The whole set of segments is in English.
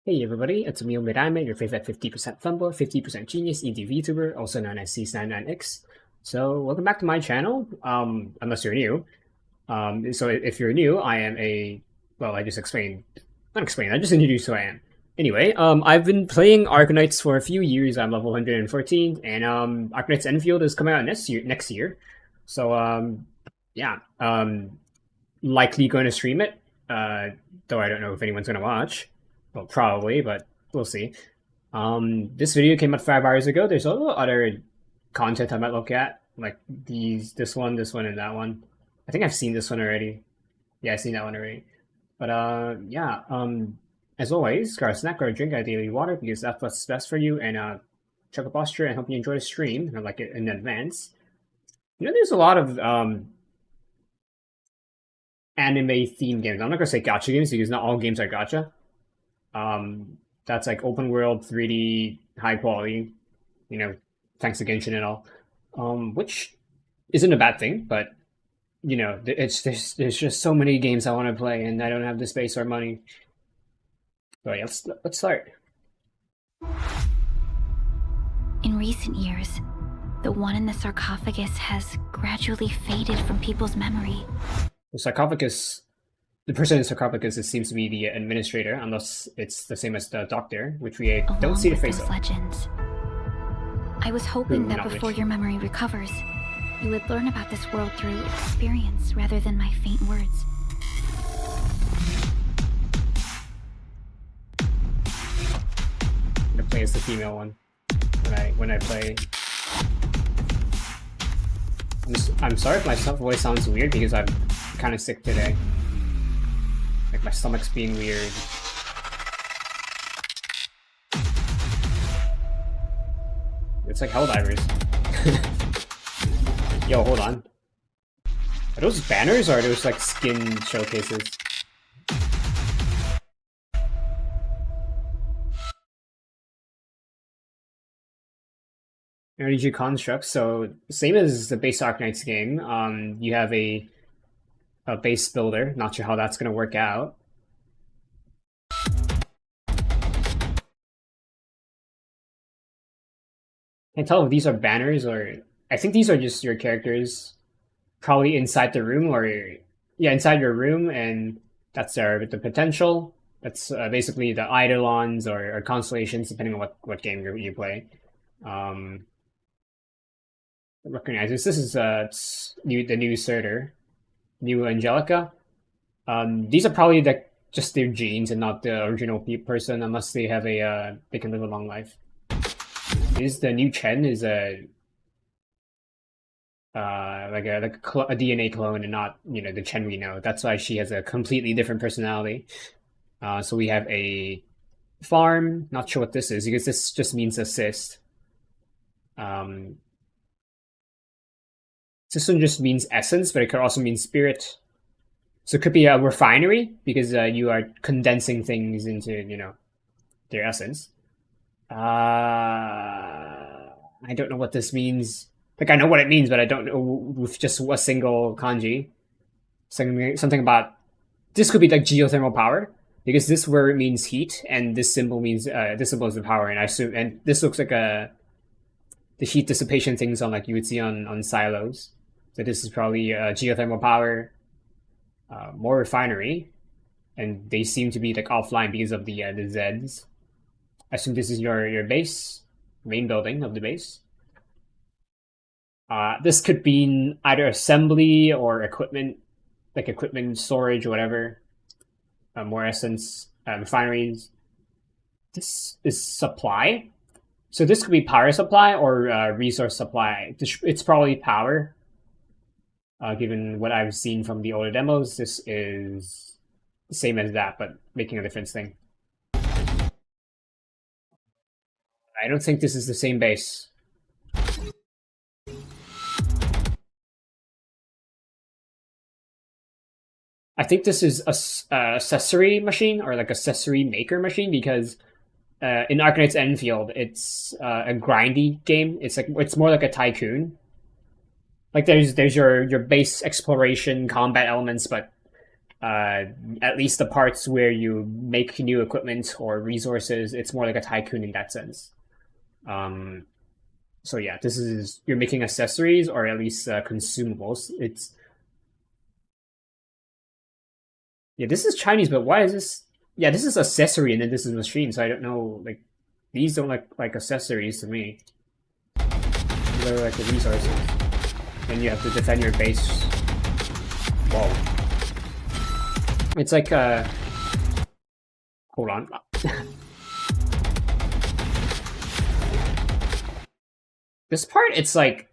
Hey everybody, it's Emil Mirame, your favorite 50% Femboy, 50% Genius, indie VTuber, also known as C99X. So, welcome back to my channel, unless you're new. So if you're new, I am I just explained, not explained, I just introduced who I am. Anyway, I've been playing Arknights for a few years. I'm level 114, and Arknights Endfield is coming out next year. So, yeah, likely going to stream it, though I don't know if anyone's going to watch. Well, probably, but we'll see. This video came out 5 hours ago. There's also other content I might look at, like this one, and that one. I think I've seen this one already. Yeah, I've seen that one already. But yeah. As always, grab a snack or a drink, ideally water, because that's what's best for you. And check a posture and hope you enjoy the stream. I like it in advance. You know, there's a lot of anime themed games. I'm not gonna say gacha games because not all games are gacha. That's like open world, 3D, high quality, you know, thanks to Genshin and all. Which isn't a bad thing, but you know, there's just so many games I want to play, and I don't have the space or money. So yeah, let's start. In recent years, the one in the sarcophagus has gradually faded from people's memory. The sarcophagus. The person in the sarcophagus seems to be the administrator, unless it's the same as the doctor, which we don't see the face of. Legends. I was hoping that before your memory recovers, you would learn about this world through experience rather than my faint words. I'm gonna play as the female one when I play. I'm sorry if my voice sounds weird because I'm kind of sick today. Like my stomach's being weird. It's like Helldivers. Yo, hold on. Are those banners or are those like skin showcases? Energy constructs. So same as the base Arknights game. You have a base builder. Not sure how that's going to work out. Can't tell if these are banners or... I think these are just your characters probably inside the room or... Yeah, inside your room, and that's the potential. That's basically the Eidolons or constellations, depending on what game you play. Recognize this. This is the new Surtur. New Angelica. These are probably just their genes and not the original person, unless they have they can live a long life. The new Chen is a DNA clone and not, you know, the Chen we know. That's why she has a completely different personality. So we have a farm. Not sure what this is because this just means assist. This one just means essence, but it could also mean spirit. So it could be a refinery, because you are condensing things into, you know, their essence. I don't know what this means. Like, I know what it means, but I don't know with just a single kanji. Something about... This could be like geothermal power, because this word means heat, and this symbol means... this symbol is the power, and I assume... And this looks like the heat dissipation things on, like, you would see on silos. So this is probably geothermal power, more refinery, and they seem to be like offline because of the Zeds. I assume this is your base, main building of the base. This could be either assembly or equipment, like equipment storage or whatever. More essence, refineries. This is supply. So this could be power supply or resource supply. It's probably power. Given what I've seen from the older demos, this is the same as that, but making a difference thing. I don't think this is the same base. I think this is a accessory machine, or like accessory maker machine, because in Arknights Endfield, it's a grindy game. It's more like a tycoon. Like there's your base exploration combat elements, but At least the parts where you make new equipment or resources, it's more like a tycoon in that sense. So yeah, this is you're making accessories or at least consumables. It's yeah, this is Chinese, but why is this? Yeah, this is accessory and then this is machine, so I don't know. Like these don't look like accessories to me. They're like the resources, and you have to defend your base. Whoa. It's like hold on. This part, it's like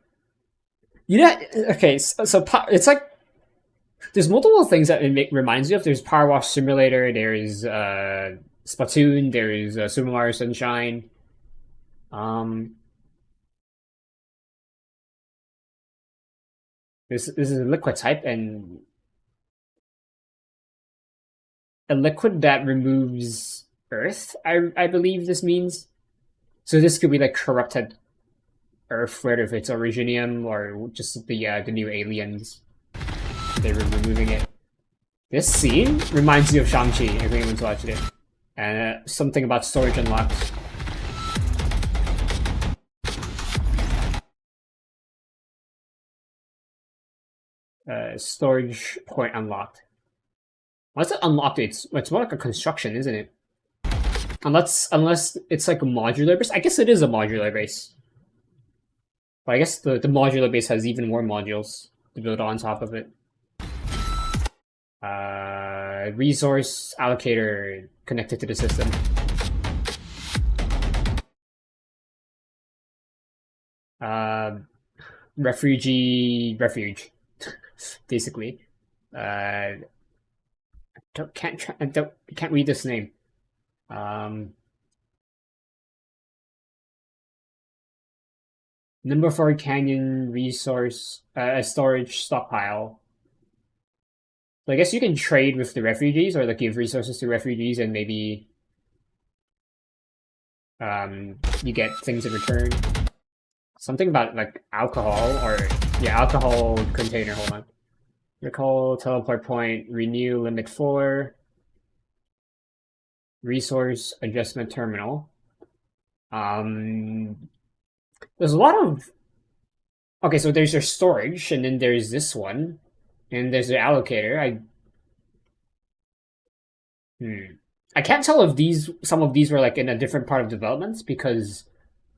okay. So it's like there's multiple things that it reminds you of. There's Power Wash Simulator. There's Splatoon. There's Super Mario Sunshine. This is a liquid type and a liquid that removes earth. I believe this means. So this could be like corrupted earth, whether if it's originium or just the new aliens. They were removing it. This scene reminds me of Shang-Chi, if anyone's watched it. And something about storage unlocked. Storage point unlocked. Once it unlocked, it's more like a construction, isn't it? Unless it's like a modular base. I guess it is a modular base. But I guess the modular base has even more modules to build on top of it. Resource allocator connected to the system. Refuge, basically. Can't read this name. Number 4 canyon resource storage stockpile. So I guess you can trade with the refugees or like give resources to refugees and maybe you get things in return. Something about like alcohol or yeah, alcohol container, hold on. Recall, teleport point, renew limit 4. Resource adjustment terminal. There's a lot of okay, so there's your storage and then there's this one. And there's the allocator. I can't tell if some of these were like in a different part of developments because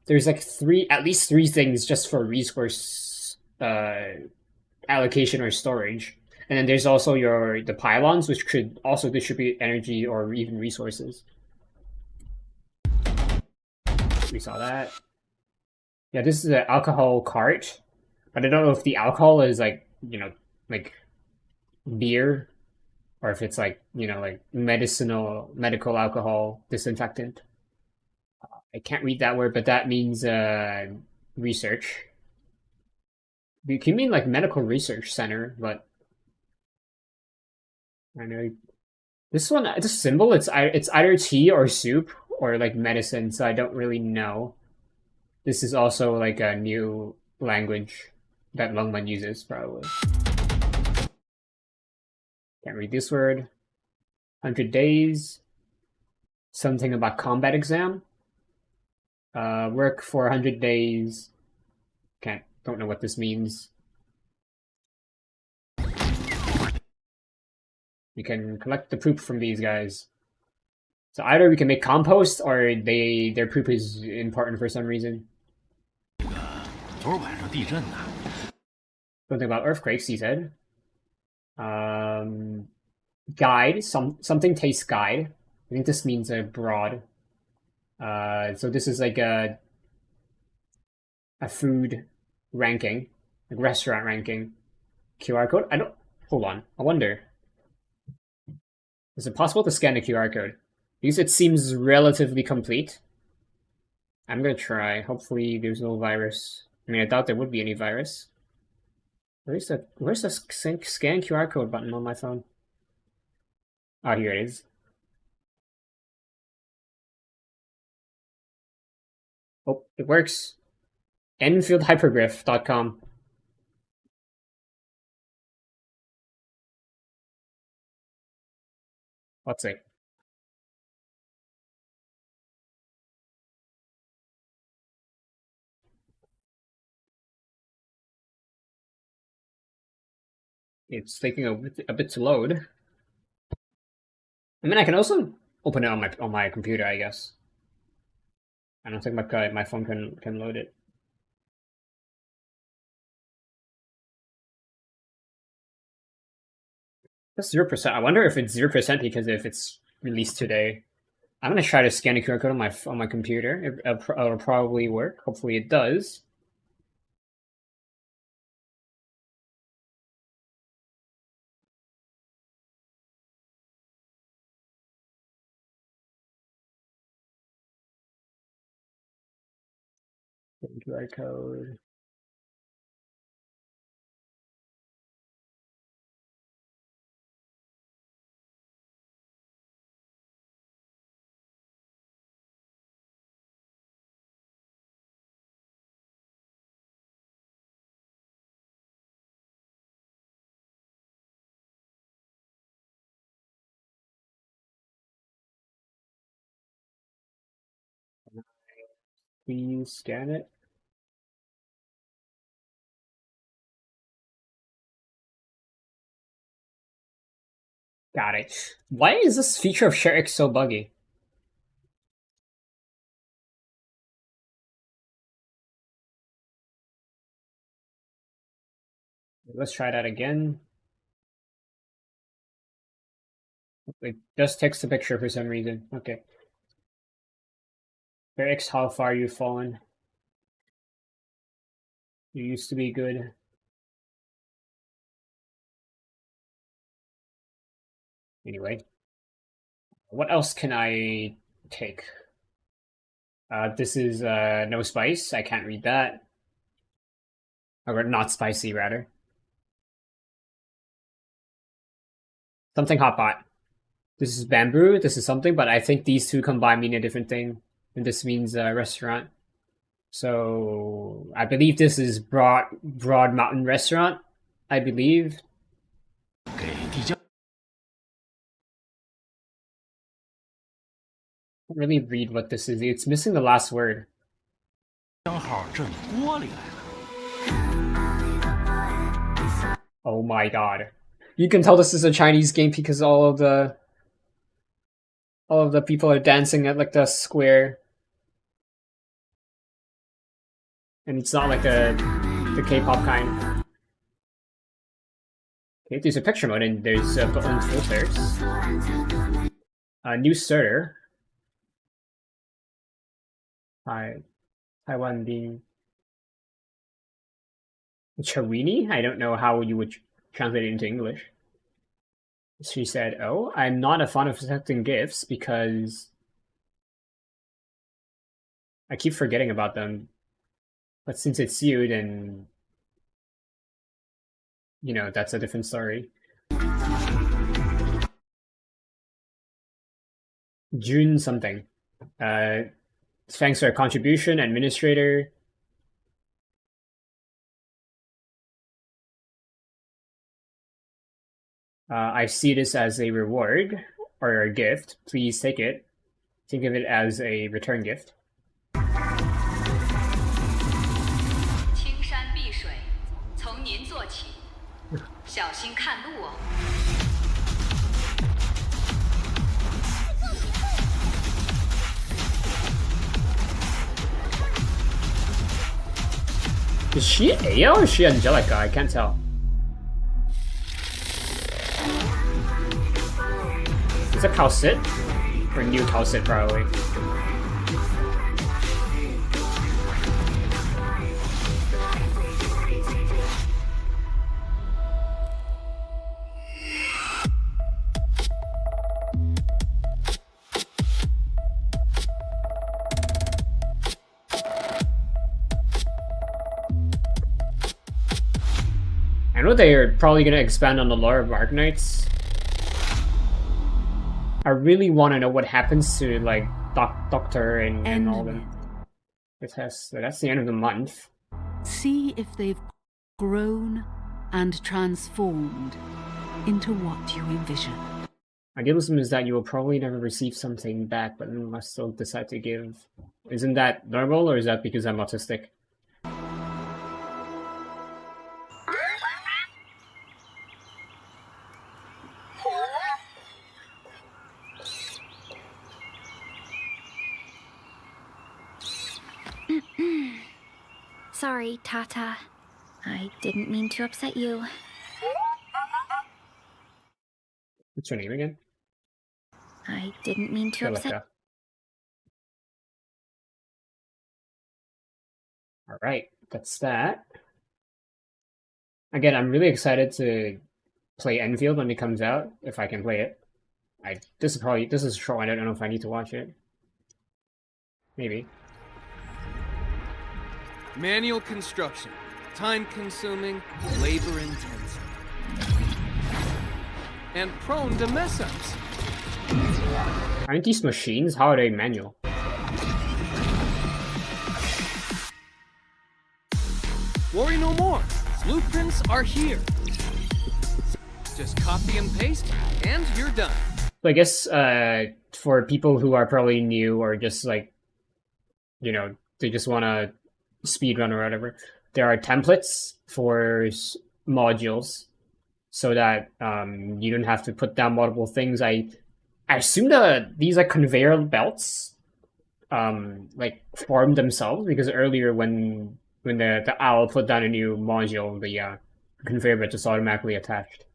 there's like at least three things just for resource allocation or storage, and then there's also the pylons, which could also distribute energy or even resources. We saw that. Yeah, this is an alcohol cart, but I don't know if the alcohol is like like beer or if it's like like medical alcohol disinfectant. I can't read that word, but that means research. You can mean like medical research center, but I know this one, this symbol, it's either tea or soup or like medicine, so I don't really know. This is also like a new language that Lungman uses, probably. Can't read this word. 100 days. Something about combat exam. Work for 100 days. Don't know what this means. We can collect the poop from these guys. So either we can make compost or their poop is important for some reason. Something about earthquakes, he said. Guide. Something tastes guide. I think this means a broad. So this is like a food ranking, like restaurant ranking. QR code? Hold on. I wonder. Is it possible to scan the QR code? Because it seems relatively complete. I'm gonna try. Hopefully there's no virus. I mean, I doubt there would be any virus. Where's the scan QR code button on my phone? Oh, here it is. Oh, it works. Enfieldhypergriff.com. Let's see. It's taking a bit to load. I mean, I can also open it on my computer, I guess. I don't think my phone can load it. That's 0%. I wonder if it's 0% because if it's released today. I'm gonna try to scan the QR code on my computer. It'll probably work. Hopefully, it does. QR code. Please scan it. Got it. Why is this feature of ShareX so buggy? Let's try that again. It just takes the picture for some reason. Okay. ShareX, how far you've fallen. You used to be good. Anyway. What else can I take? This is no spice. I can't read that. Or not spicy, rather. Something hot pot. This is bamboo. This is something, but I think these two combined mean a different thing. And this means restaurant. So I believe this is Broad Mountain Restaurant. I believe. Can't really read what this is. It's missing the last word. Oh my god. You can tell this is a Chinese game because all of the people are dancing at like the square. And it's not like the K-pop kind. Okay, there's a picture mode and there's button filters. New starter. Taiwan being Charini? I don't know how you would translate it into English. She said, "Oh, I'm not a fan of accepting gifts because I keep forgetting about them. But since it's you, then you know that's a different story." June something. Thanks for your contribution, administrator. I see this as a reward or a gift. Please take it. Think of it as a return gift. Is she Aya or is she Angelica? I can't tell. Is that Calcit? Or new Calcit, probably. I know they're probably going to expand on the lore of Arknights. I really want to know what happens to like Doctor and all them. That's the end of the month. See if they've grown and transformed into what you envision. Idealism is that you will probably never receive something back, but must still decide to give. Isn't that normal, or is that because I'm autistic? Sorry, Tata. I didn't mean to upset you. What's your name again? I didn't mean to upset. Alright, that's that. Again, I'm really excited to play Enfield when it comes out, if I can play it. This is a short one, I don't know if I need to watch it. Maybe. Manual construction. Time-consuming, labor-intensive. And prone to mess-ups. Aren't these machines? How are they manual? Worry no more. Blueprints are here. Just copy and paste, and you're done. So I guess for people who are probably new or just like, you know, they just want to speedrun or whatever, there are templates for modules so that you don't have to put down multiple things. I assume that these are conveyor belts like form themselves, because earlier when the owl put down a new module, the conveyor belt just automatically attached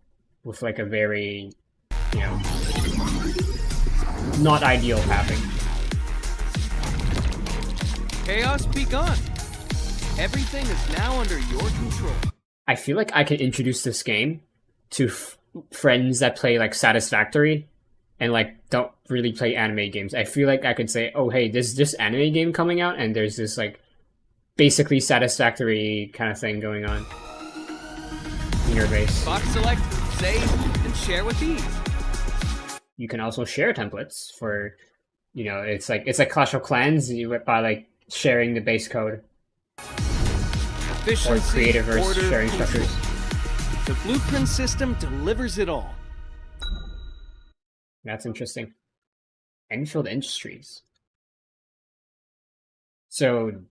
with like a very, you know, not ideal pathing. Chaos be gone. Everything is now under your control. I feel like I can introduce this game to friends that play like Satisfactory and like don't really play anime games. I feel like I could say, oh hey, there's this anime game coming out and there's this like basically Satisfactory kind of thing going on in your base. Box select, save, and share with ease. You can also share templates for, you know, it's like Clash of Clans by like sharing the base code. Efficiency, or creative versus order, sharing structures. The blueprint system delivers it all. That's interesting. Enfield Industries. So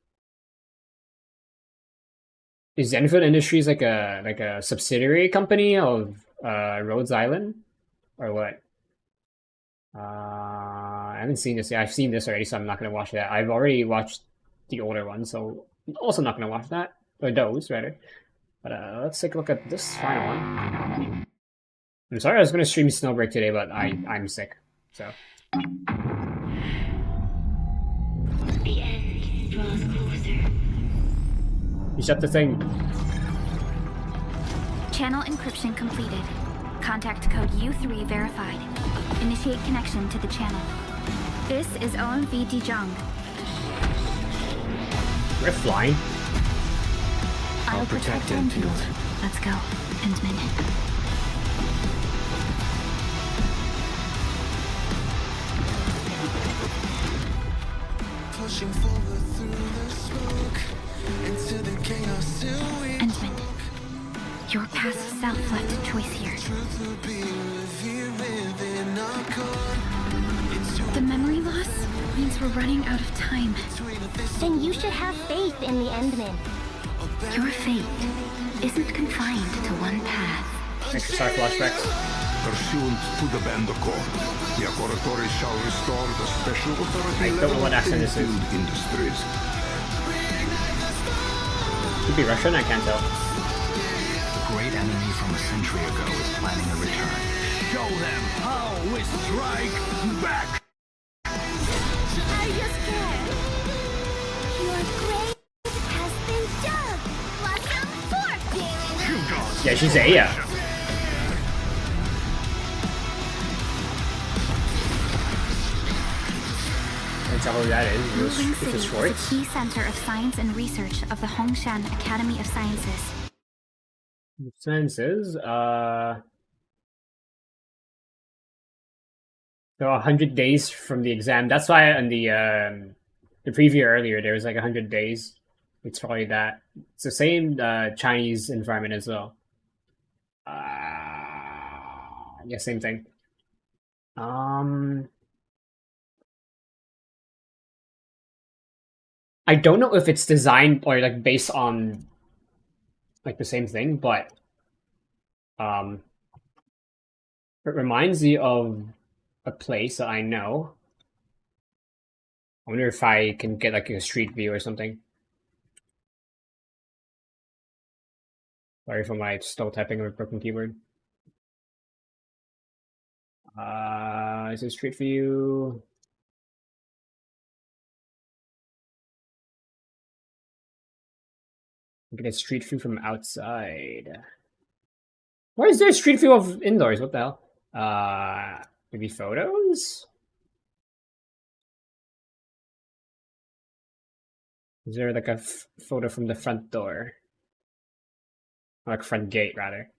is Endfield Industries like a subsidiary company of Rhodes Island, or what? I haven't seen this yet. I've seen this already, so I'm not gonna watch that. I've already watched the older one, so I'm also not gonna watch that, or those rather. But let's take a look at this final one. I'm sorry I was gonna stream Snowbreak today, but I'm sick, so. The end draws closer. You shut the thing. Channel encryption completed. Contact code U3 verified. Initiate connection to the channel. This is OMV Dijong. We're flying. I'll protect Endfield. Let's go, Endman. Pushing forward through the smoke into the chaos till we Endman, your past self left a choice here. truth will be revealed within our core. The memory loss means we're running out of time. Then you should have faith in the Endman. Your fate isn't confined to one path. Extra flashbacks. Pursuant to the Band Accord, the Accordatore shall restore the special authority I don't know what accent this is. Endfield Industries. Could be Russian, I can't tell. The great enemy from a century ago is planning a return. Show them how we strike back! I just can't. Your grave has been dug. Blossom forth. Yeah, she's Aya. Can't tell who that is. Ruling It's City a is Schwartz. a key center of science and research of the Hongshan Academy of Sciences. Sciences. So 100 days from the exam. That's why on the preview earlier there was like 100 days. It's probably that. It's the same Chinese environment as well. Yeah, same thing. I don't know if it's designed or like based on like the same thing, but it reminds me of a place that I know. I wonder if I can get like a street view or something. Sorry for my slow typing of a broken keyboard. Is it street view? Get a street view from outside. Why is there a street view of indoors? What the hell? Maybe photos? Is there like a photo from the front door? Or like front gate, rather.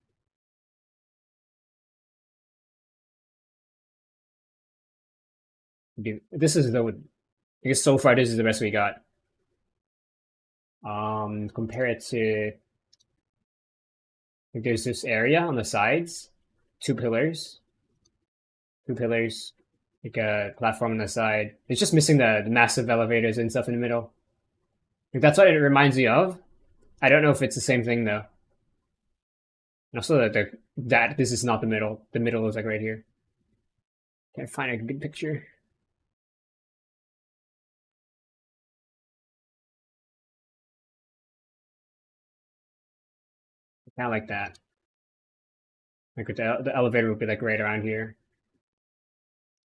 This is the... I guess so far this is the best we got. Compare it to... Like there's this area on the sides. Two pillars, like a platform on the side. It's just missing the massive elevators and stuff in the middle. Like that's what it reminds me of. I don't know if it's the same thing though. And also that this is not the middle. The middle is like right here. Can't find a good picture. Kind of like that. Like the elevator would be like right around here.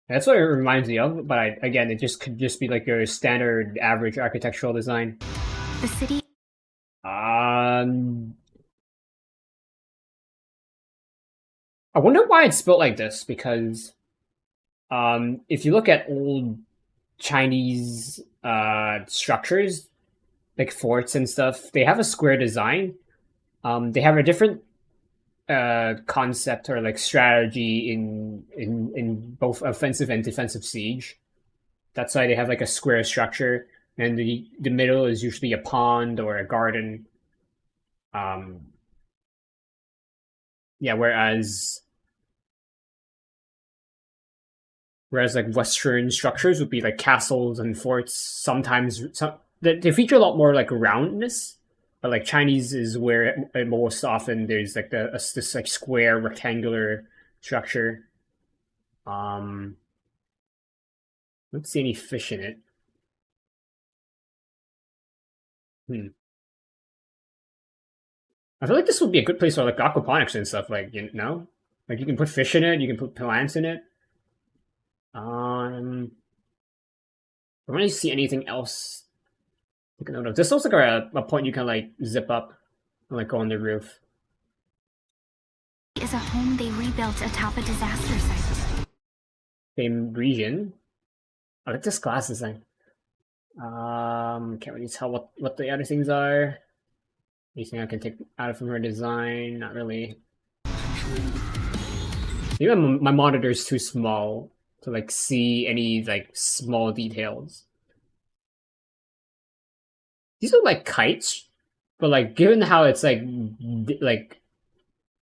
That's what it reminds me of, but again, it just could just be like a standard average architectural design. The city. I wonder why it's built like this, because if you look at old Chinese structures, like forts and stuff, they have a square design. They have a different concept or like strategy in both offensive and defensive siege. That's why they have like a square structure, and the middle is usually a pond or a garden. Yeah, whereas like Western structures would be like castles and forts. Sometimes they feature a lot more like roundness. But like Chinese is where most often there's like this like square rectangular structure. Don't see any fish in it. I feel like this would be a good place for like aquaponics and stuff. Like like you can put fish in it. You can put plants in it. I don't really see anything else. This looks like a point you can like zip up and like go on the roof. Is a home they rebuilt atop a disaster site. Same region. I like this glass design. Can't really tell what the other things are. Anything I can take out from her design? Not really. Even my monitor is too small to like see any like small details. These are like kites, but like given how it's like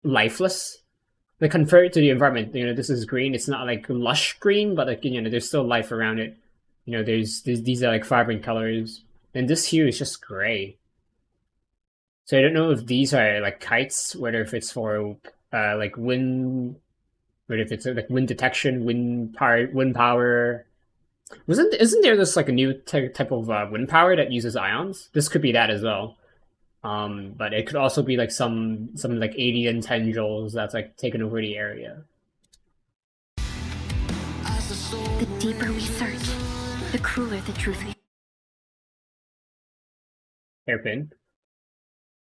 lifeless, like compared to the environment, this is green. It's not like lush green, but like there's still life around it. There's these are like vibrant colors, and this hue is just gray. So I don't know if these are like kites, whether if it's for like wind, whether if it's like wind detection, wind power. Isn't there this like a new type of wind power that uses ions? This could be that as well. But it could also be like some like alien tendrils that's like taken over the area. The deeper we search, the crueler the truth. Hairpin.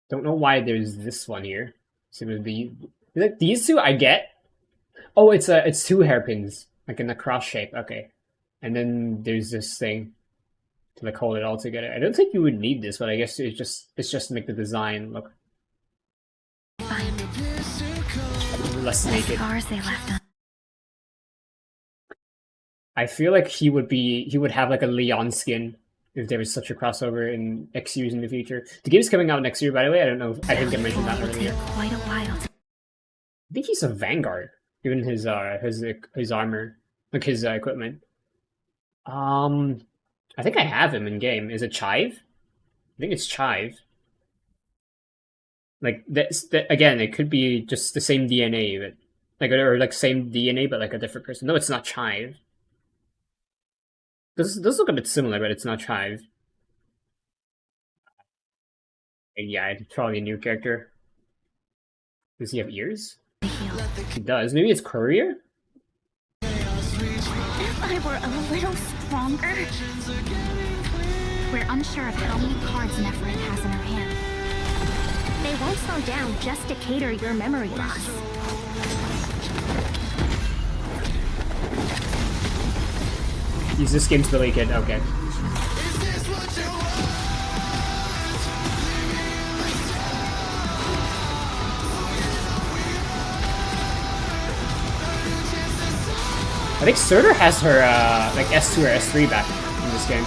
Don't know why there's this one here. So these two I get. Oh, it's two hairpins like in the cross shape. Okay. And then there's this thing to like hold it all together. I don't think you would need this, but I guess it's just to make the design look less naked. Scars they left on. I feel like he would have like a Leon skin if there was such a crossover in XUs in the future. The game's coming out next year, by the way. I don't know. I think I mentioned that earlier. Quite a while. I think he's a Vanguard. Even his armor, like his equipment. I think I have him in game. Is it Chive? I think it's Chive. Like that again, it could be just the same DNA, but like or like same DNA but like a different person. No, it's not Chive. This does look a bit similar, but it's not Chive. And yeah, it's probably a new character. Does he have ears? He does. Maybe it's Courier? If I were a little stronger. We're unsure of how many cards Neferit has in her hand. They won't slow down just to cater your memory loss. This game's really good. Okay. I think Surtur has her like S2 or S3 back in this game.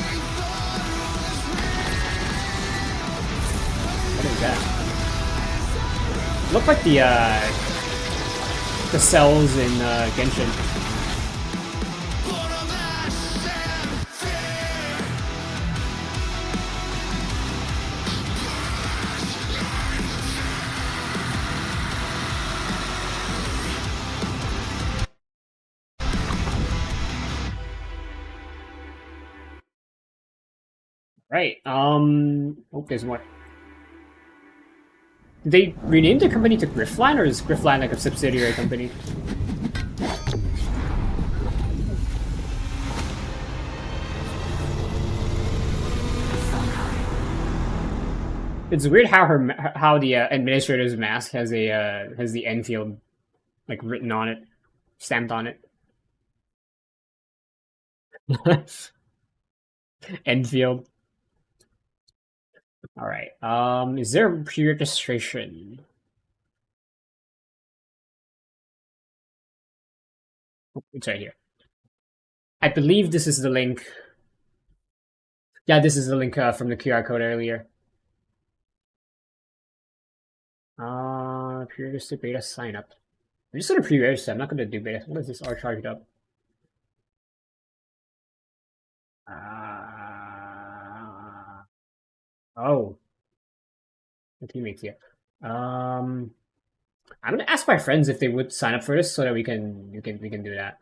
What is that? Look like the cells in Genshin. Right. Oh, there's more. Did they rename the company to Griffline, or is Griffline like a subsidiary company? It's weird how the administrator's mask has the Enfield like written on it, stamped on it. Endfield. All right. Is there pre-registration? Oh, it's right here. I believe this is the link. Yeah, this is the link from the QR code earlier. Pre-register beta sign up. I'm just gonna pre-register. I'm not gonna do beta. What is this? R charged up. Oh, my teammates here. I'm gonna ask my friends if they would sign up for this so that we can do that.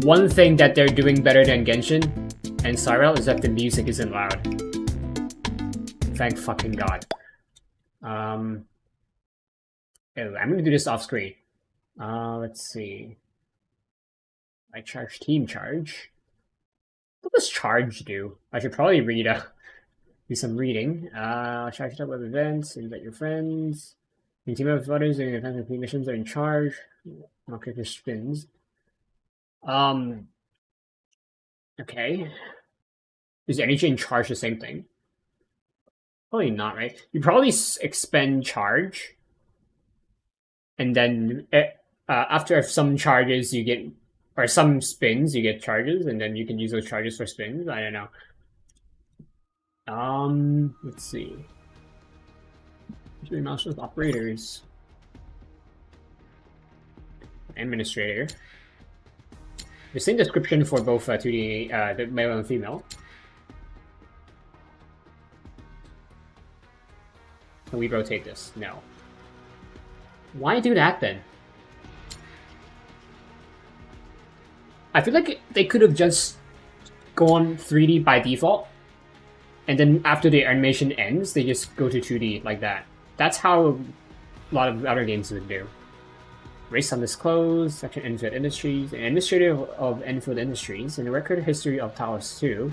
One thing that they're doing better than Genshin and Cyril is that the music isn't loud. Thank fucking God. Anyway, I'm gonna do this off screen. Let's see. I charge team charge. What does charge do? I should probably read do some reading. Charge it up with events, invite your friends. Your team of others and your complete missions are in charge. Okay, for spins. Okay. Is energy and charge the same thing? Probably not, right? You probably expend charge, and then after some charges you get, or some spins you get charges, and then you can use those charges for spins. I don't know. Let's see. Master of operators, administrator. The same description for both 2D, the male and female. Can we rotate this? No. Why do that then? I feel like they could have just gone 3D by default, and then after the animation ends, they just go to 2D like that. That's how a lot of other games would do. Race Undisclosed, Section Endfield Industries, an administrator of Endfield Industries. In the record history of Talos-II,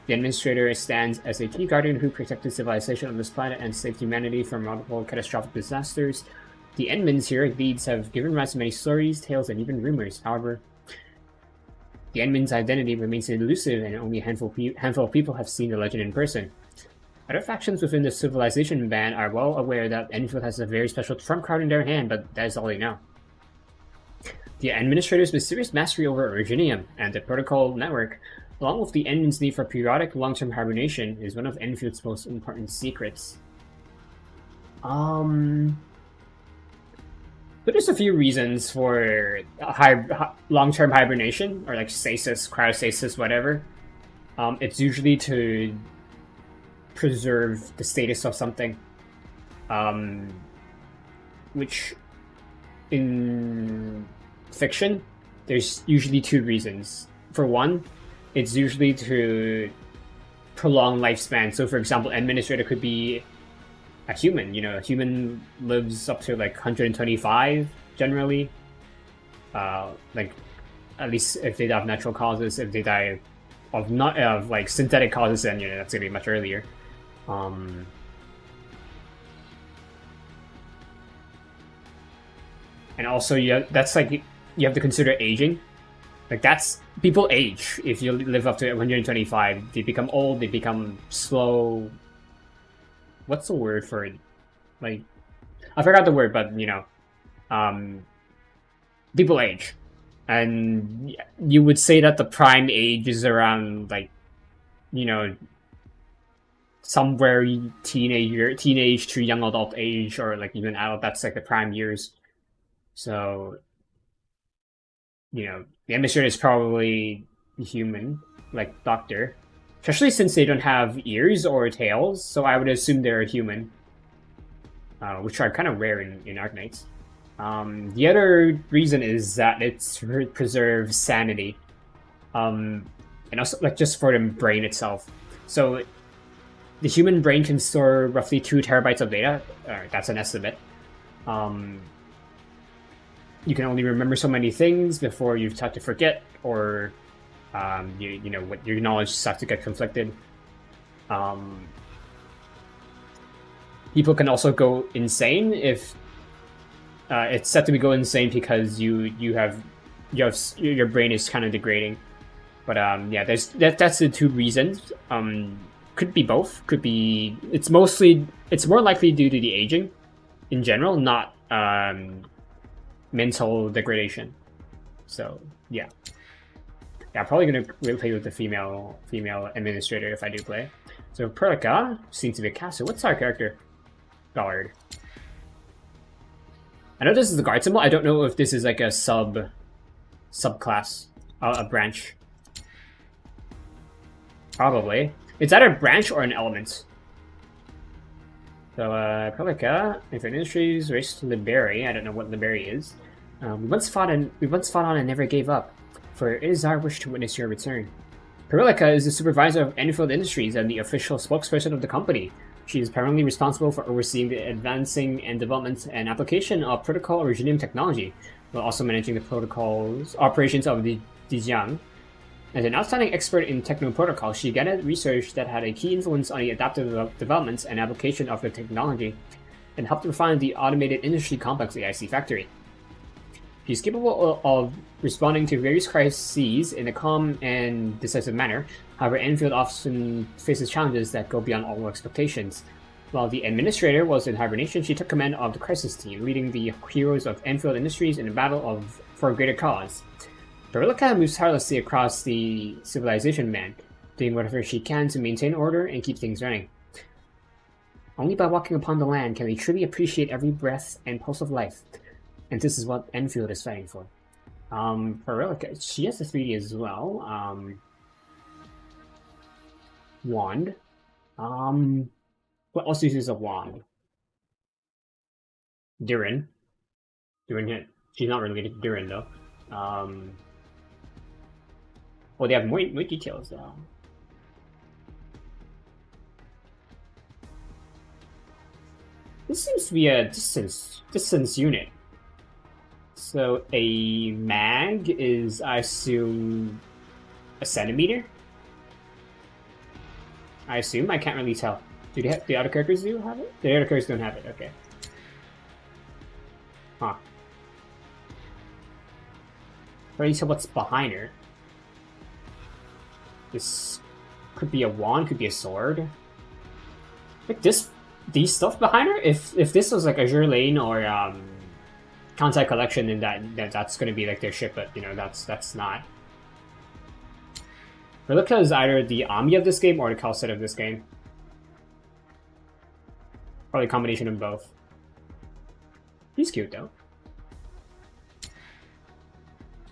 the administrator stands as a key guardian who protected civilization on this planet and saved humanity from multiple catastrophic disasters. The Endman's heroic deeds have given rise to many stories, tales, and even rumors. However, the Endman's identity remains elusive, and only a handful of people have seen the legend in person. Other factions within the civilization band are well aware that Endfield has a very special trump card in their hand, but that is all they know. The administrator's mysterious mastery over Originium and the protocol network along with the engine's need for periodic long-term hibernation, is one of Enfield's most important secrets. There's a few reasons for long-term hibernation, or like stasis, cryostasis, whatever. It's usually to preserve the status of something, which in fiction, there's usually two reasons. For one, it's usually to prolong lifespan. So for example, administrator could be a human. You know, a human lives up to like 125 generally. Like at least if they die of natural causes. If they die of not of like synthetic causes, then you know that's gonna be much earlier. And also, that's like you have to consider aging. Like that's people age if you live up to 125. They become old. They become slow. What's the word for it? Like, I forgot the word, but you know, people age, and you would say that the prime age is around like, you know, somewhere teenage to young adult age, or like even adult. That's like the prime years. So, you know, the administrator is probably human, like Doctor. Especially since they don't have ears or tails, so I would assume they're a human. Which are kind of rare in Arknights. The other reason is that it's to preserve sanity. And also, like, just for the brain itself. So, the human brain can store roughly 2 terabytes of data. That's an estimate. You can only remember so many things before you start to forget, or you know, what your knowledge starts to get conflicted. People can also go insane if it's said to go insane because your brain is kind of degrading. But yeah, that's the 2 reasons. Could be both. Could be it's more likely due to the aging in general, not mental degradation. So yeah. Yeah, I'm probably gonna play with the female administrator if I do play. So Perlica seems to be a caster. What's our character? Guard. I know this is the guard symbol. I don't know if this is like a subclass, a branch. Probably. It's either a branch or an element. So Perlica, if industries race to Liberi. I don't know what Liberi is. We once fought on and never gave up. For it is our wish to witness your return. Perlica is the supervisor of Endfield Industries and the official spokesperson of the company. She is primarily responsible for overseeing the advancing and development and application of protocol originium technology, while also managing the protocol's operations of the Dijiang. As an outstanding expert in techno protocol, she guided research that had a key influence on the adaptive developments and application of the technology, and helped refine the automated industry complex AIC factory. She is capable of responding to various crises in a calm and decisive manner. However, Endfield often faces challenges that go beyond all expectations. While the administrator was in hibernation, she took command of the crisis team, leading the heroes of Endfield Industries in a battle for a greater cause. Perlica moves tirelessly across the civilization band, doing whatever she can to maintain order and keep things running. Only by walking upon the land can we truly appreciate every breath and pulse of life. And this is what Endfield is fighting for. Perlica, she has the 3D as well. Wand. What else uses a wand? Durin. Durin, she's not related to Durin though. Well, they have more details though. This seems to be a distance unit. So a mag is, I assume, a centimeter? I assume? I can't really tell. Do they have, the other characters do have it? The other characters don't have it, okay. Huh. Already tell what's behind her. This could be a wand, could be a sword. Like these stuff behind her? If this was like Azure Lane or Kansai Collection, then that's gonna be like their ship, but you know that's not. Relica is either the Ami of this game or the Calcet of this game. Probably a combination of both. He's cute though.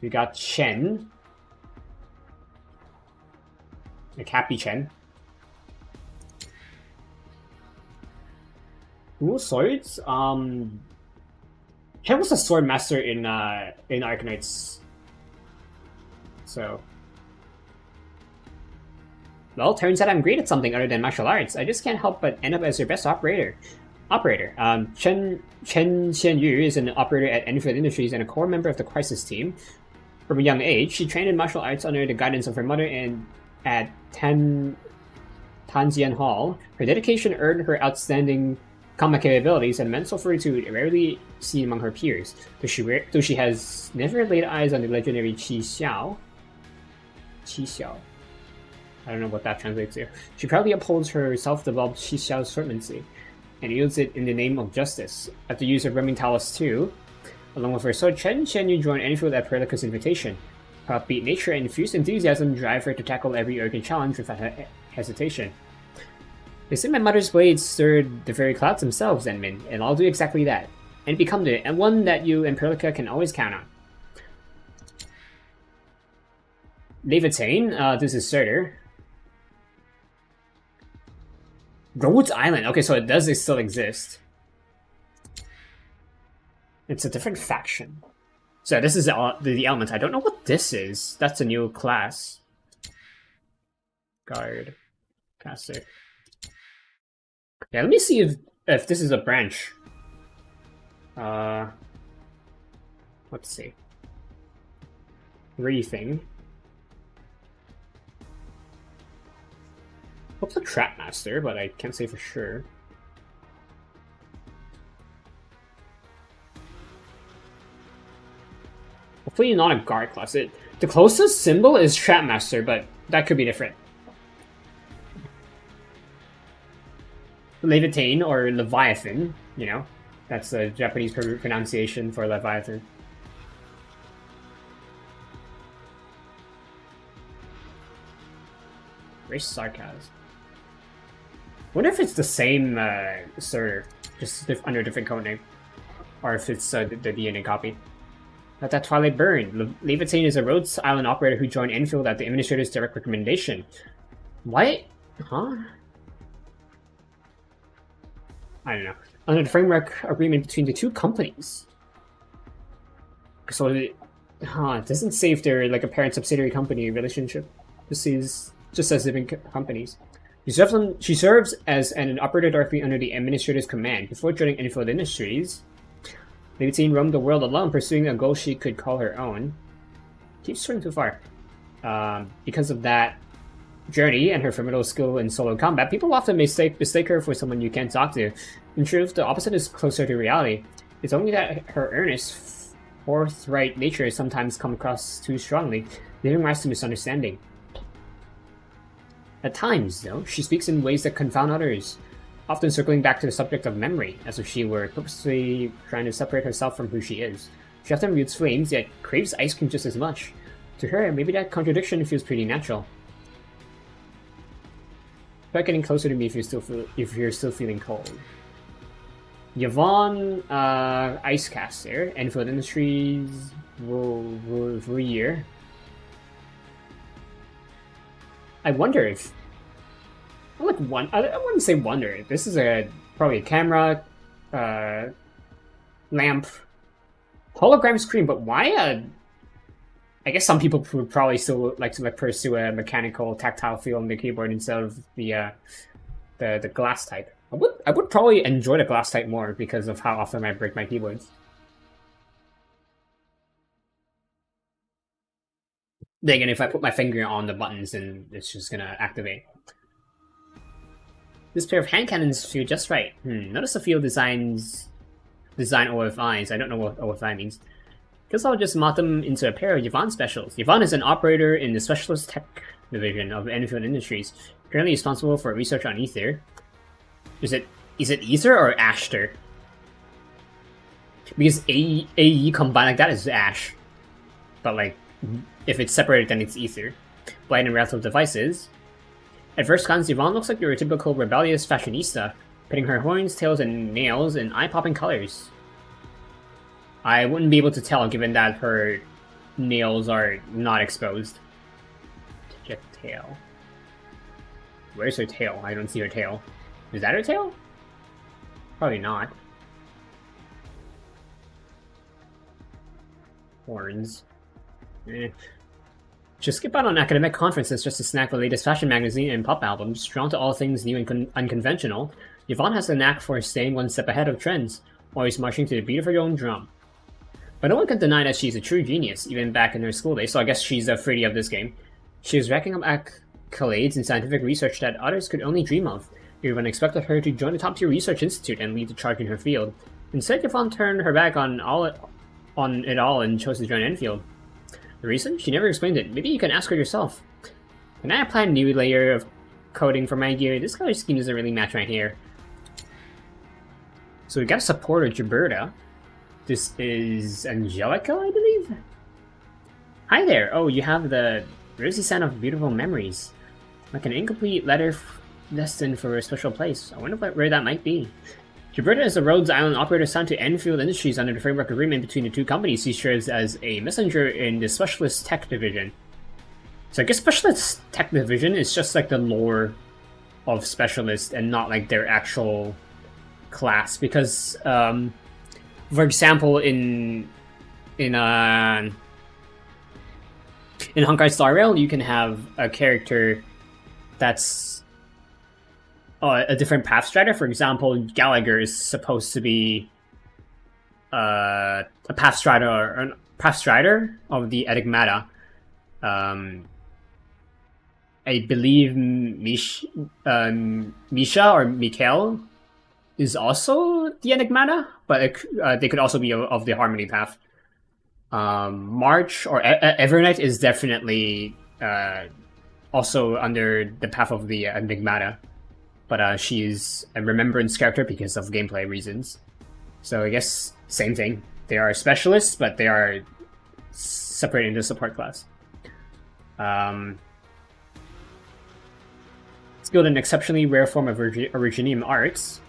We got Chen. Like Happy Chen. Cool swords. Chen was a sword master in Arknights. So, well, turns out I'm great at something other than martial arts. I just can't help but end up as your best operator. Chen Xianyu is an operator at Endfield Industries and a core member of the Crisis team. From a young age, she trained in martial arts under the guidance of her mother and at Tanjian Hall. Her dedication earned her outstanding combat capabilities and mental fortitude rarely seen among her peers, though she has never laid eyes on the legendary Qi Xiao. I don't know what that translates to. She proudly upholds her self-developed Qi Xiao swordsmanship and wields it in the name of justice. After use of roaming Talos-II, along with her sword, Chen Xianyu joined Endfield at Perlica's invitation. Her upbeat nature and fierce enthusiasm drive her to tackle every urgent challenge without hesitation. They say my mother's blades stirred the very clouds themselves, Zenmin, and I'll do exactly that, and become the one that you and Perlica can always count on. Levitain, this is Surtur. Rhodes Island, okay, so it does still exist. It's a different faction. So this is the element. I don't know what this is. That's a new class. Guard. Caster. Yeah, let me see if this is a branch. Let's see. Rething. What's a Trap Master, but I can't say for sure. Hopefully not a guard class. The closest symbol is Trap Master, but that could be different. Levitain or Leviathan, you know, that's the Japanese pronunciation for Leviathan. Race Sarkaz. Wonder if it's the same Surtur, just under a different code name, or if it's the DNA copy. Let that twilight burn. Levitain is a Rhodes Island operator who joined Endfield at the Administrator's direct recommendation. Why? Huh? I don't know. Under the framework agreement between the two companies. So it doesn't say if they're like a parent subsidiary company relationship. This is just as living companies. She serves as an operator directly under the Administrator's command. Before joining Endfield Industries, Levitain roamed the world alone, pursuing a goal she could call her own. Keeps swinging too far. Because of that journey and her formidable skill in solo combat, people often mistake her for someone you can't talk to. In truth, the opposite is closer to reality. It's only that her earnest, forthright nature sometimes comes across too strongly, giving rise to misunderstanding. At times, though, she speaks in ways that confound others, often circling back to the subject of memory, as if she were purposely trying to separate herself from who she is. She often wields flames, yet craves ice cream just as much. To her, maybe that contradiction feels pretty natural. Try getting closer to me if you're still feeling cold. Yvonne, Ice Caster, Endfield Industries, year. I wonder if I wouldn't say wonder. This is probably a camera, lamp, hologram screen. But why? I guess some people would probably still like to pursue a mechanical, tactile feel on the keyboard instead of the glass type. I would probably enjoy the glass type more because of how often I break my keyboards. Then again, if I put my finger on the buttons, then it's just gonna activate. This pair of hand cannons feel just right. Notice the field design OFIs. I don't know what OFI means. Guess I'll just mod them into a pair of Yvonne specials. Yvonne is an operator in the Specialist Tech Division of Endfield Industries, currently responsible for research on Ether. Is it Ether or Ashter? Because AE combined like that is Ash. But like, if it's separated, then it's Ether. blind and wrathful devices. At first glance, Yvonne looks like your typical rebellious fashionista, putting her horns, tails, and nails in eye-popping colors. I wouldn't be able to tell given that her nails are not exposed. Check tail. Where's her tail? I don't see her tail. Is that her tail? Probably not. Horns. She'll skip out on academic conferences just to snack the latest fashion magazine and pop albums. Drawn to all things new and unconventional, Yvonne has a knack for staying one step ahead of trends, always marching to the beat of her own drum. But no one can deny that she's a true genius, even back in her school days, so I guess she's a Freddy of this game. She is racking up accolades in scientific research that others could only dream of. Everyone expected her to join a top-tier research institute and lead the charge in her field. Instead, Yvonne turned her back on it all and chose to join Endfield. The reason? She never explained it. Maybe you can ask her yourself. Can I apply a new layer of coding for my gear? This color scheme doesn't really match my hair. So we got a supporter, Gilberta. This is Angelica, I believe? Hi there! Oh, you have the rosy scent of beautiful memories. Like an incomplete letter destined for a special place. I wonder where that might be. Gilberta is the Rhodes Island operator assigned to Endfield Industries under the framework agreement between the two companies. He serves as a messenger in the Specialist Tech Division. So I guess Specialist Tech Division is just like the lore of Specialist and not like their actual class. Because, for example, in Honkai Star Rail, you can have a character that's a different path strider. For example, Gallagher is supposed to be a path strider of the Enigmata. I believe Misha or Mikhail is also the Enigmata, but they could also be of the Harmony path. March or Evernight is definitely also under the path of the Enigmata. But she's a remembrance character because of gameplay reasons. So I guess same thing. They are specialists, but they are separated into support class. Skilled in an exceptionally rare form of Originium arts.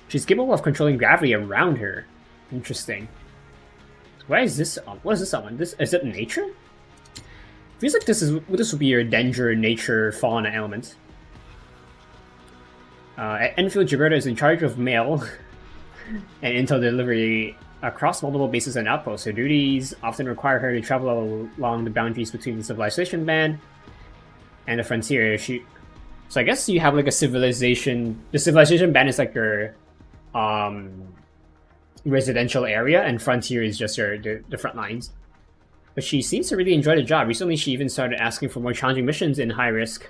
She's capable of controlling gravity around her. Interesting. Why is this on? What is this on? Is it nature? Feels like this would be your danger, nature, fauna element. At Endfield, Gilberta is in charge of mail and intel delivery across multiple bases and outposts. Her duties often require her to travel along the boundaries between the civilization band and the frontier. So I guess you have like a civilization. The civilization band is like your residential area, and frontier is just the front lines. But she seems to really enjoy the job. Recently, she even started asking for more challenging missions in high risk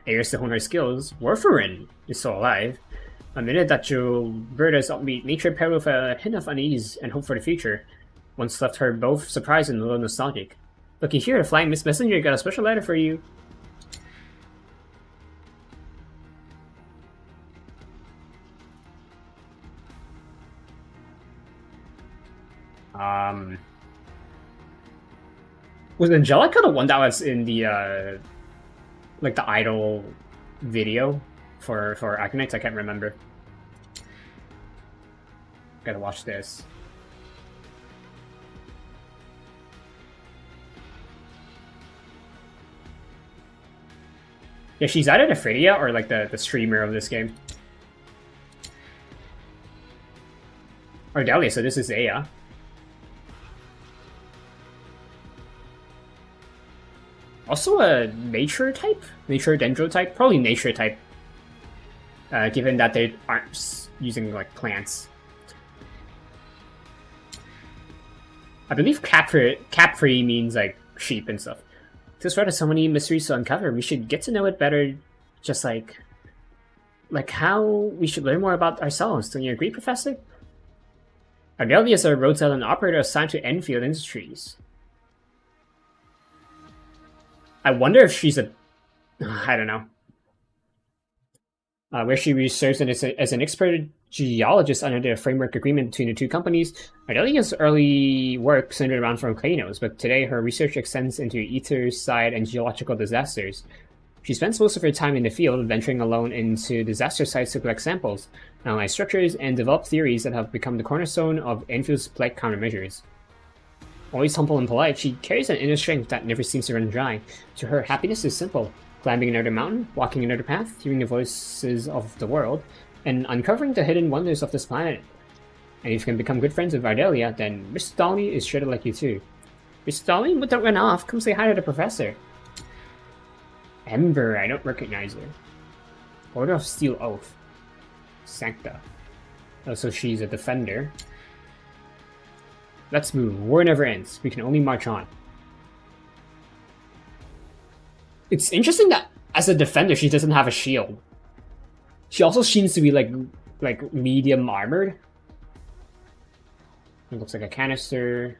areas to hone her skills. Warfarin is still alive. Admitted that Gilberta's upbeat nature paired with a hint of unease and hope for the future once left her both surprised and a little nostalgic. Looky here, Flying Miss Messenger got a special letter for you. Was Angelica the one that was in the like the idol video for Arknights? I can't remember. Gotta watch this. Yeah, she's either the Freya or like the streamer of this game. Or Delia, so this is Aya. Also a nature type? Nature dendro type? Probably nature type. Given that they aren't using like plants. I believe Capri means like sheep and stuff. This world has so many mysteries to uncover. We should get to know it better, just like how we should learn more about ourselves. Don't you agree, Professor? Ardelia is a Rhodes Island operator assigned to Endfield Industries. I wonder if she's a... I don't know. Where she serves as an geologist under the framework agreement between the two companies. Ardelia's early work centered around volcanoes, but today her research extends into ether, side, and geological disasters. She spends most of her time in the field, venturing alone into disaster sites to collect samples, analyze structures, and develop theories that have become the cornerstone of Enfield's plague countermeasures. Always humble and polite, she carries an inner strength that never seems to run dry. To her, happiness is simple: climbing another mountain, walking another path, hearing the voices of the world, and uncovering the hidden wonders of this planet. And if you can become good friends with Ardelia, then Mr. Dolly is sure to like you too. Mr. Dolly, but don't run off. Come say hi to the professor. Ember, I don't recognize her. Order of Steel Oath. Sancta. Oh, so she's a defender. Let's move. War never ends. We can only march on. It's interesting that as a defender, she doesn't have a shield. She also seems to be like medium armored. It looks like a canister.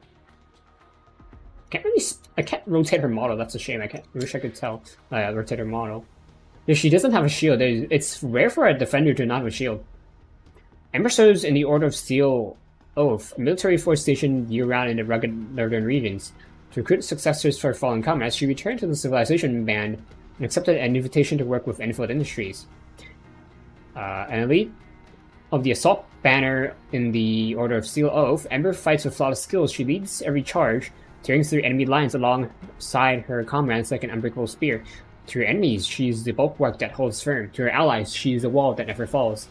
I can't rotate her model. That's a shame. I wish I could tell. Rotate her model. If she doesn't have a shield, it's rare for a defender to not have a shield. Ember serves in the Order of Steel Oath, a military force stationed year-round in the rugged northern regions. To recruit successors for fallen comrades, she returned to the Civilization Band and accepted an invitation to work with Endfield Industries. An elite of the Assault Banner in the Order of Steel Oath, Ember fights with flawless skills. She leads every charge, tearing through enemy lines alongside her comrades like an unbreakable spear. To her enemies, she's the bulwark that holds firm. To her allies, she's the wall that never falls.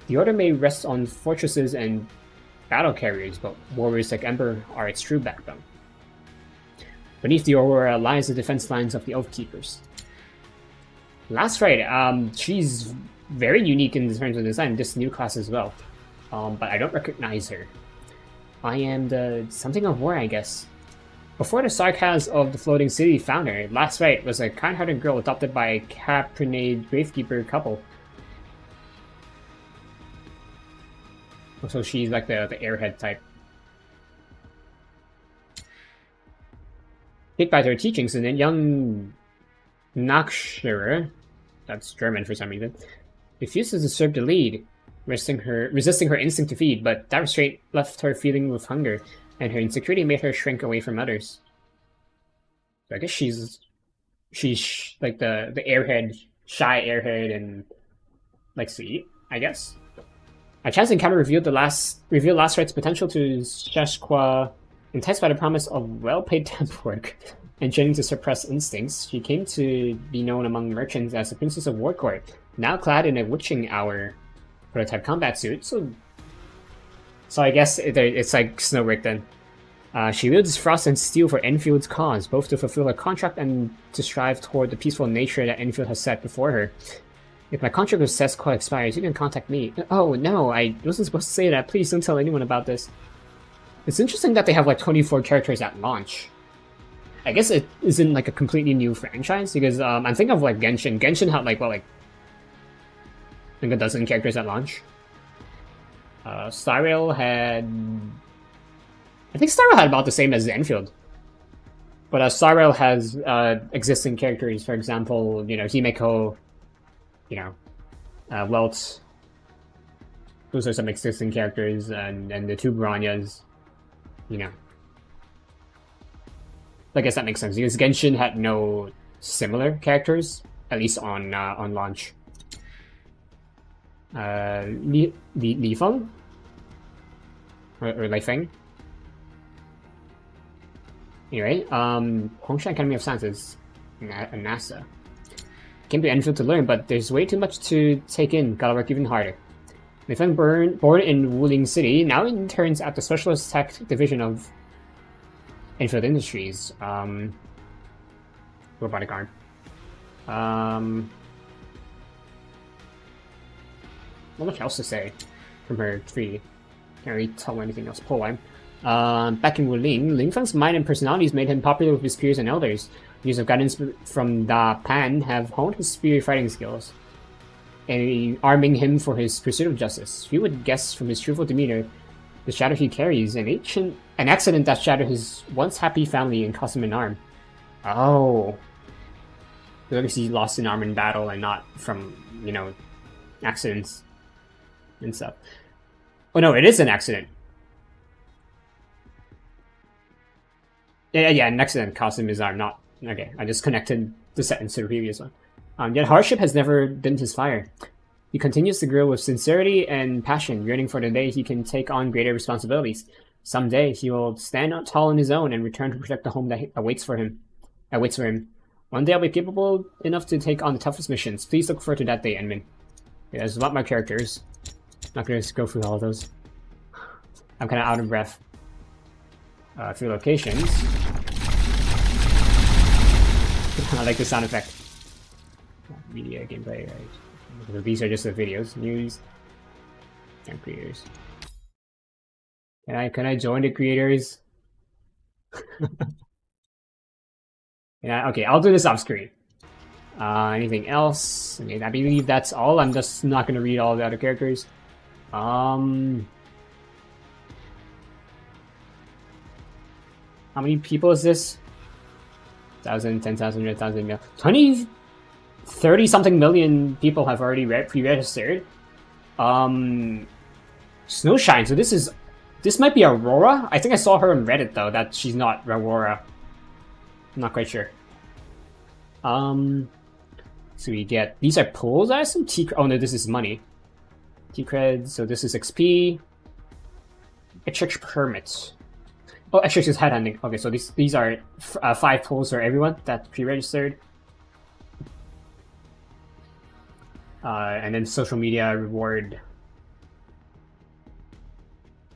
The Order may rest on fortresses and battle carriers, but warriors like Ember are its true backbone. Beneath the Aurora lies the defense lines of the Oathkeepers. Last right, she's very unique in terms of design, this new class as well. But I don't recognize her. I am the something of war, I guess. Before the sarcasm of the floating city found her, Last Right was a kind-hearted girl adopted by a Caprinade Gravekeeper couple. So she's like the airhead type. Hit by her teachings, and then young Nachscherer, that's German for some reason, refuses to serve the lead, resisting her instinct to feed, but that restraint left her feeling with hunger, and her insecurity made her shrink away from others. So I guess she's like the airhead, shy airhead, and likes to eat, I guess. A chance encounter revealed Last Right's potential to Shashqua. Enticed by the promise of well-paid temp work and training to suppress instincts, she came to be known among merchants as the Princess of Warcourt, now clad in a witching hour prototype combat suit. So I guess it's like Snowbrick then. She wields frost and steel for Enfield's cause, both to fulfill her contract and to strive toward the peaceful nature that Enfield has set before her. If my contract with Sesqua expires, you can contact me. Oh no, I wasn't supposed to say that. Please don't tell anyone about this. It's interesting that they have like 24 characters at launch. I guess it isn't like a completely new franchise because I'm thinking of like Genshin. Genshin had like I think a dozen characters at launch. Star Rail had... I think Star Rail had about the same as Enfield. But Star Rail has existing characters, for example, Himeko, Welt. Those are some existing characters, and the two Branyas, I guess that makes sense, because Genshin had no similar characters, at least on launch. Li Feng? Or Li Feng? Anyway, Hongshan Academy of Sciences, NASA. Came to Enfield to learn, but there's way too much to take in, gotta work even harder. Li Feng, born in Wuling City, now interns at the Specialist Tech Division of Enfield Industries. Robotic arm. Not much else to say from her tree. Can't really tell anything else. Poem. Back in Wuling, Ling Feng's mind and personalities made him popular with his peers and elders. Years of guidance from Da Pan have honed his superior fighting skills, and arming him for his pursuit of justice. Few would guess from his truthful demeanor the shadow he carries, an accident that shattered his once happy family and cost him an arm. Oh. Because he lost an arm in battle and not from, accidents and stuff. Oh no, it is an accident. Yeah, an accident costume is not. Okay, I just connected the sentence to the previous one. Yet hardship has never dimmed his fire. He continues to grow with sincerity and passion, yearning for the day he can take on greater responsibilities. Someday he will stand up tall on his own and return to protect the home that awaits for him. One day I'll be capable enough to take on the toughest missions. Please look forward to that day, Enmin. Okay, there's a lot more characters. Not gonna go through all of those. I'm kind of out of breath. A few locations. I like the sound effect. Media, gameplay, right? These are just the videos, news, and creators. Can I join the creators? Yeah, okay, I'll do this off screen. Anything else? I mean, I believe that's all. I'm just not gonna read all the other characters. How many people is this? 1,000, 10,000, 100,000, 20, 30 something million people have already pre-registered. Snowshine. So this might be Aurora. I think I saw her on Reddit though that she's not Aurora. I'm not quite sure. So we get these are pulls. I assume T. Oh no, this is money. T cred. So this is XP. Exchange permits. Oh, exchange is headhunting. Okay, so these are 5 pulls for everyone that pre-registered. And then social media reward.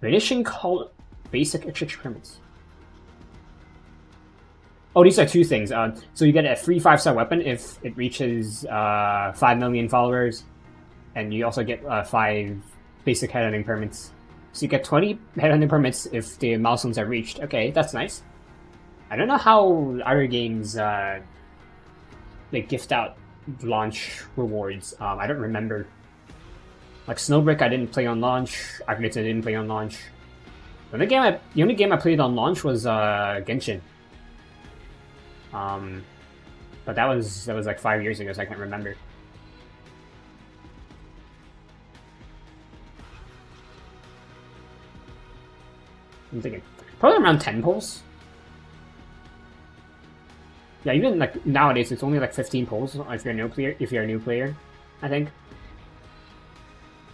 Finishing call basic exchange permits. Oh, these are 2 things. So you get a free 5-star weapon if it reaches 5 million followers, and you also get 5 basic headhunting permits. So you get 20 headhunting permits if the milestones are reached. Okay, that's nice. I don't know how other games they gift out launch rewards. I don't remember. Like Snowbreak, I didn't play on launch. Arknights, I didn't play on launch. The only game I played on launch was Genshin. But that was like 5 years ago, so I can't remember. I'm thinking probably around 10 pulls. Yeah, even like nowadays, it's only like 15 pulls if you're a new player. If you're a new player, I think.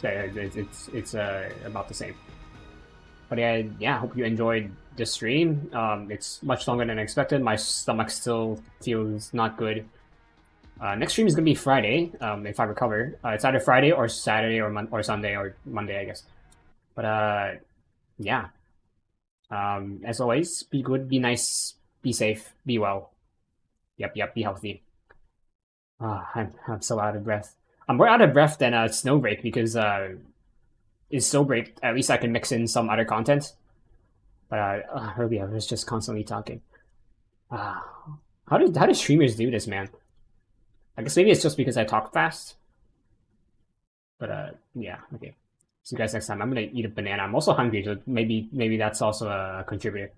So it's about the same. But yeah, I hope you enjoyed this stream. It's much longer than expected. My stomach still feels not good. Next stream is gonna be Friday, if I recover. It's either Friday or Saturday or Sunday or Monday, I guess. But yeah. As always, be good, be nice, be safe, be well. Yep, be healthy. I'm so out of breath. I'm more out of breath than Snowbreak because in Snowbreak at least I can mix in some other content. But earlier I was just constantly talking. How do streamers do this, man? I guess maybe it's just because I talk fast. But yeah, okay. See you guys next time. I'm gonna eat a banana. I'm also hungry, so maybe that's also a contributor.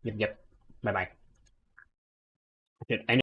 Yep. Bye bye.